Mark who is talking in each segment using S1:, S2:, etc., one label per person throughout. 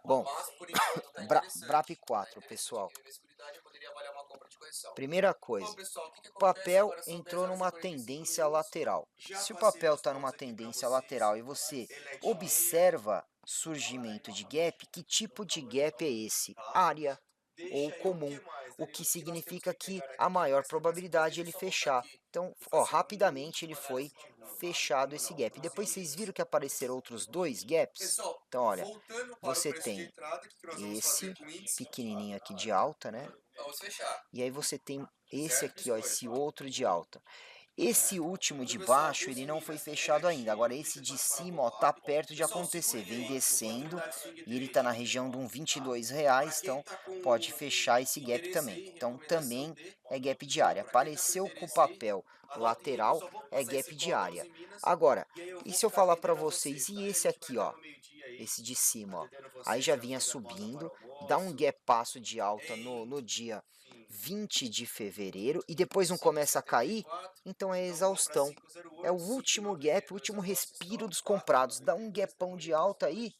S1: Bom, BRAP 4, pessoal. Primeira coisa, o papel entrou numa tendência lateral. Se o papel está numa tendência lateral e você observa surgimento de gap, que tipo de gap é esse? Área ou comum, o que significa que a maior probabilidade é ele fechar. Então, ó, rapidamente ele foi fechado esse gap. Depois vocês viram que apareceram outros dois gaps? Então, olha, você tem esse pequenininho aqui de alta, né? E aí você tem esse aqui, ó, esse outro de alta. Esse último de baixo, ele não foi fechado ainda. Agora esse de cima, ó, tá perto de acontecer. Vem descendo e ele tá na região de uns R$ 22, então pode fechar esse gap também. Então também é gap de área. Apareceu com o papel lateral, é gap de área. Agora, e se eu falar para vocês, e esse aqui, ó, esse de cima, ó, aí já vinha subindo, dá um gapaço de alta no dia 20 de fevereiro e depois não começa a cair, então é exaustão. É o último gap, o último respiro dos comprados. Dá um gapão de alta aí,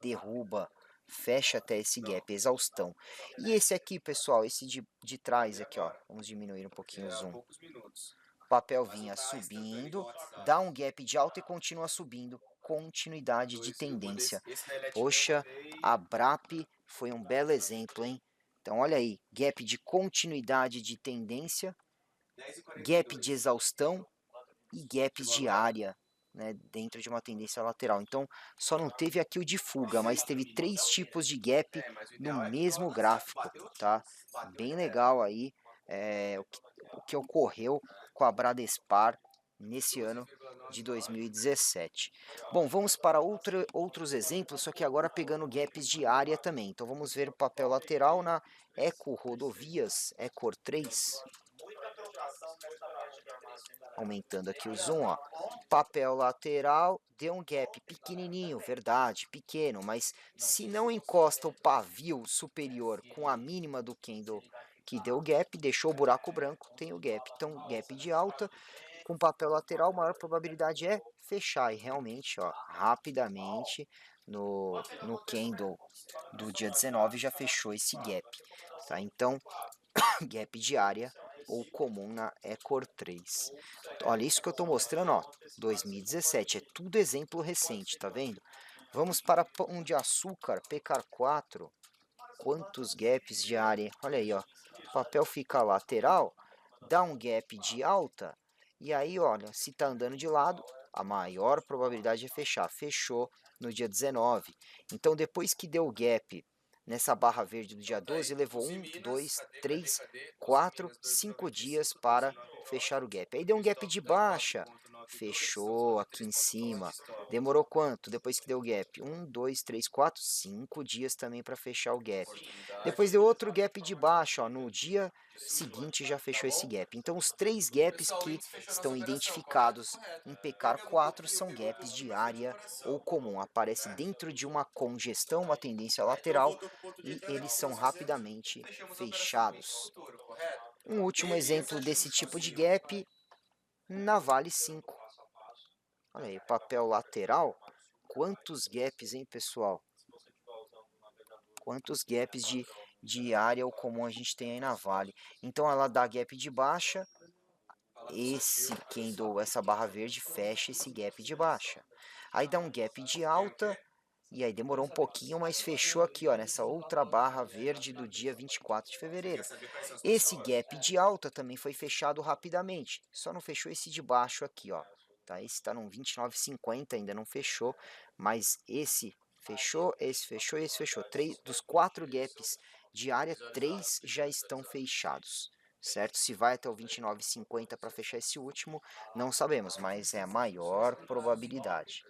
S1: derruba, fecha até esse gap, exaustão. E esse aqui, pessoal, esse de trás aqui, ó, vamos diminuir um pouquinho o zoom. O papel vinha subindo, dá um gap de alta e continua subindo. Continuidade de tendência. Poxa, a BRAP foi um belo exemplo, hein? Então olha aí, gap de continuidade de tendência, gap de exaustão e gaps de área, né, dentro de uma tendência lateral. Então só não teve aqui o de fuga, mas teve três tipos de gap no mesmo gráfico, tá? Bem legal aí o que ocorreu com a Bradespar nesse ano de 2017. Bom, vamos para outros exemplos, só que agora pegando gaps de área também. Então vamos ver o papel lateral na Eco Rodovias, Ecor 3. Aumentando aqui o zoom, ó. Papel lateral deu um gap pequenininho, verdade, pequeno, mas se não encosta o pavio superior com a mínima do candle que deu gap, deixou o buraco branco, tem o gap. Então, gap de alta com papel lateral, maior probabilidade é fechar. E realmente, ó, rapidamente no candle do dia 19 já fechou esse gap, tá? Então, gap de área ou comum na Ecor 3. Olha, isso que eu estou mostrando, ó, 2017, é tudo exemplo recente, tá vendo? Vamos para Pão de Açúcar, Pecar 4. Quantos gaps de área? Olha aí, ó. O papel fica lateral, dá um gap de alta, e aí, olha, se tá andando de lado, a maior probabilidade é fechar. Fechou no dia 19. Então, depois que deu o gap nessa barra verde do dia 12, levou 1, 2, 3, 4, 5 dias para fechar o gap. Aí deu um gap de baixa, fechou aqui em cima. Demorou quanto depois que deu o gap? 1, 2, 3, 4, 5 dias também para fechar o gap. Depois deu outro gap de baixa, ó, no dia seguinte já fechou esse gap. Então os três gaps que estão identificados em Pecar 4 são gaps de área ou comum. Aparece dentro de uma congestão, uma tendência lateral, e eles são rapidamente fechados. Um último exemplo desse tipo de gap na Vale 5. Olha aí, papel lateral. Quantos gaps, hein, pessoal? Quantos gaps de área ou comum a gente tem aí na Vale. Então ela dá gap de baixa, esse candle, essa barra verde fecha esse gap de baixa. Aí dá um gap de alta, e aí demorou um pouquinho, mas fechou aqui, ó, nessa outra barra verde do dia 24 de fevereiro. Esse gap de alta também foi fechado rapidamente, só não fechou esse de baixo aqui, ó. Tá, esse está no 29,50, ainda não fechou, mas esse fechou, esse fechou e esse fechou. Dos 4 gaps de área, 3 já estão fechados, certo? Se vai até o 29,50 para fechar esse último, não sabemos, mas é a maior probabilidade.